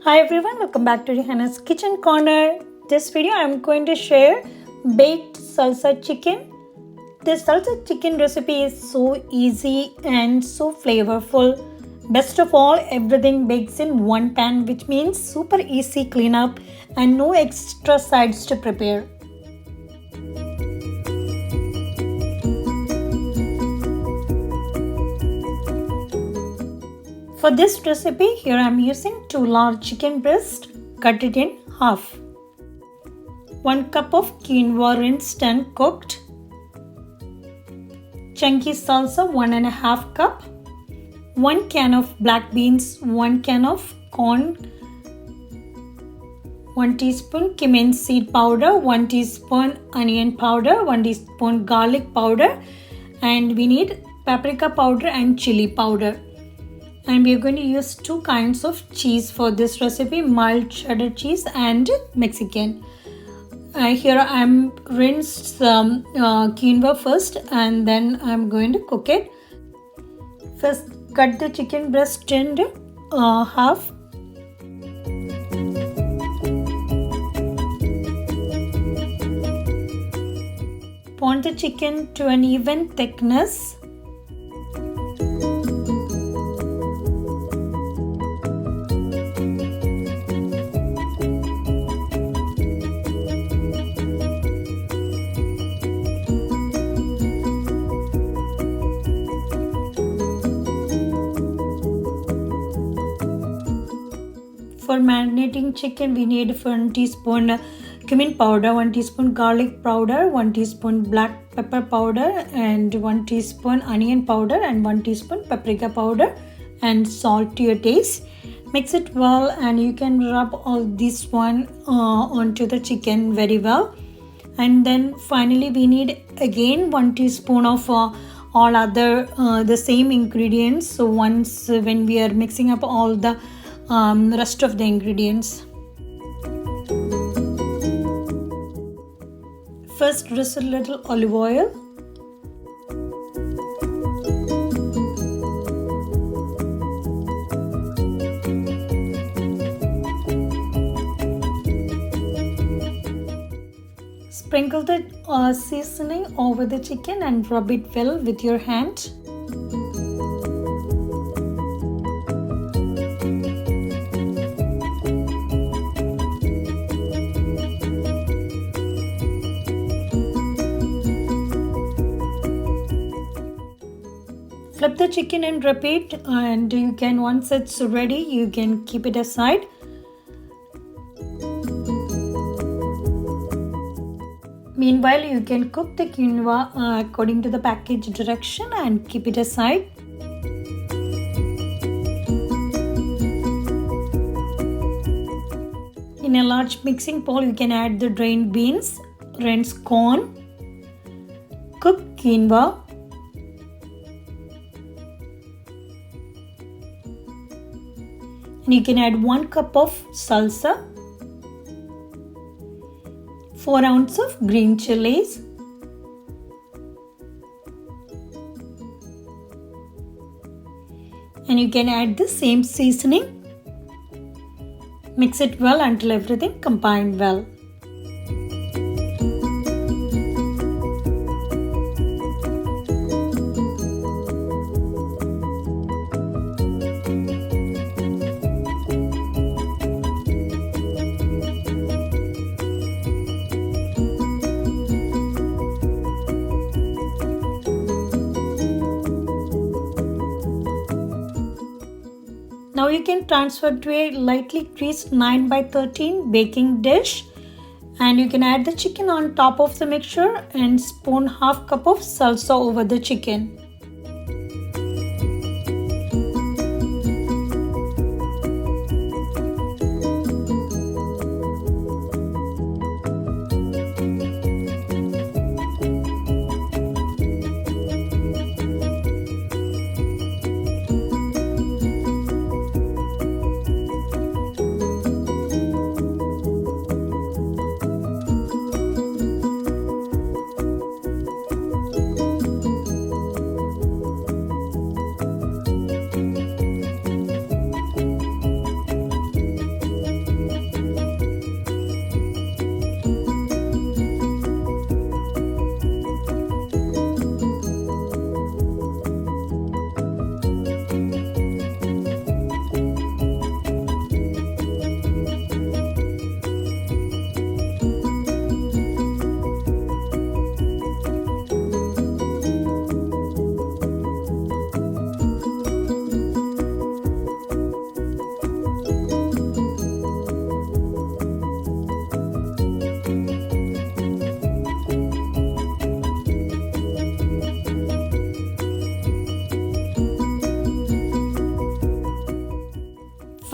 Hi everyone, welcome back to Hannah's Kitchen Corner. This video I'm going to share baked salsa chicken. This salsa chicken recipe is so easy and so flavorful. Best of all, everything bakes in one pan, which means super easy cleanup and no extra sides to prepare. For this recipe, here I am using 2 large chicken breasts, cut it in half. 1 cup of quinoa rinsed and cooked. Chunky salsa 1.5 cup. 1 can of black beans, 1 can of corn. 1 teaspoon cumin seed powder, 1 teaspoon onion powder, 1 teaspoon garlic powder, and we need paprika powder and chili powder. And we are going to use 2 kinds of cheese for this recipe, mild cheddar cheese and Mexican. Here I am rinsed some quinoa first and then I am going to cook it. First cut the chicken breast in half. Pound the chicken to an even thickness. For marinating chicken, we need 1 teaspoon cumin powder, 1 teaspoon garlic powder, 1 teaspoon black pepper powder, and 1 teaspoon onion powder, and 1 teaspoon paprika powder, and salt to your taste. Mix it well, and you can rub all this one onto the chicken very well. And then finally, we need again 1 teaspoon of all other the same ingredients. So once when we are mixing up all the rest of the ingredients. First, drizzle a little olive oil. Sprinkle the seasoning over the chicken and rub it well with your hand. Flip the chicken and repeat, and you can, once it's ready, you can keep it aside. Meanwhile, you can cook the quinoa according to the package direction and keep it aside. In a large mixing bowl, you can add the drained beans, rinsed corn, cooked quinoa, and you can add 1 cup of salsa, 4 ounces of green chilies, and you can add the same seasoning. Mix it well until everything combined well. Now you can transfer to a lightly greased 9x13 baking dish, and you can add the chicken on top of the mixture and spoon half cup of salsa over the chicken.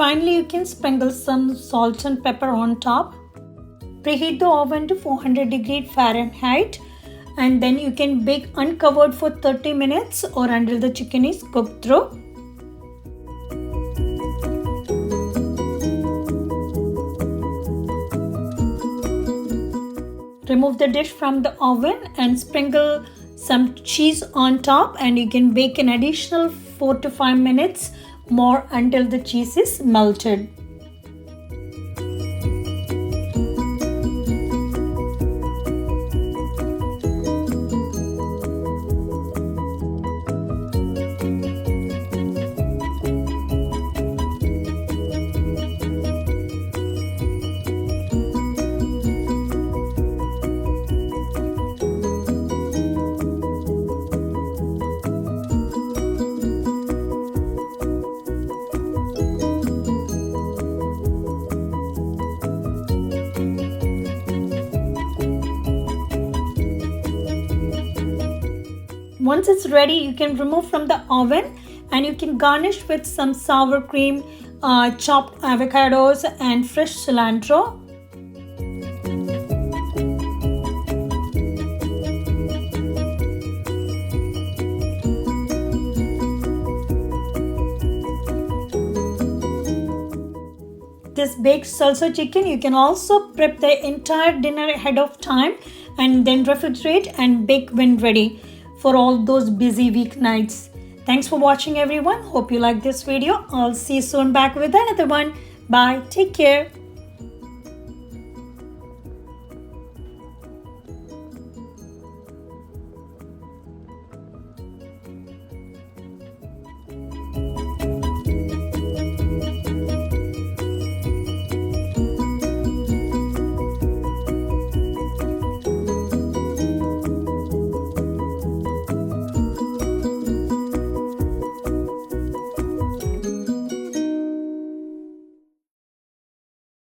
finally, you can sprinkle some salt and pepper on top. Preheat the oven to 400 degrees Fahrenheit, and then you can bake uncovered for 30 minutes or until the chicken is cooked through. Remove the dish from the oven and sprinkle some cheese on top, and you can bake an additional 4 to 5 minutes more until the cheese is melted. Once it's ready, you can remove from the oven and you can garnish with some sour cream, chopped avocados and fresh cilantro. This baked salsa chicken, you can also prep the entire dinner ahead of time and then refrigerate and bake when ready for all those busy weeknights. Thanks for watching, everyone. Hope you like this video. I'll see you soon back with another one. Bye. Take care.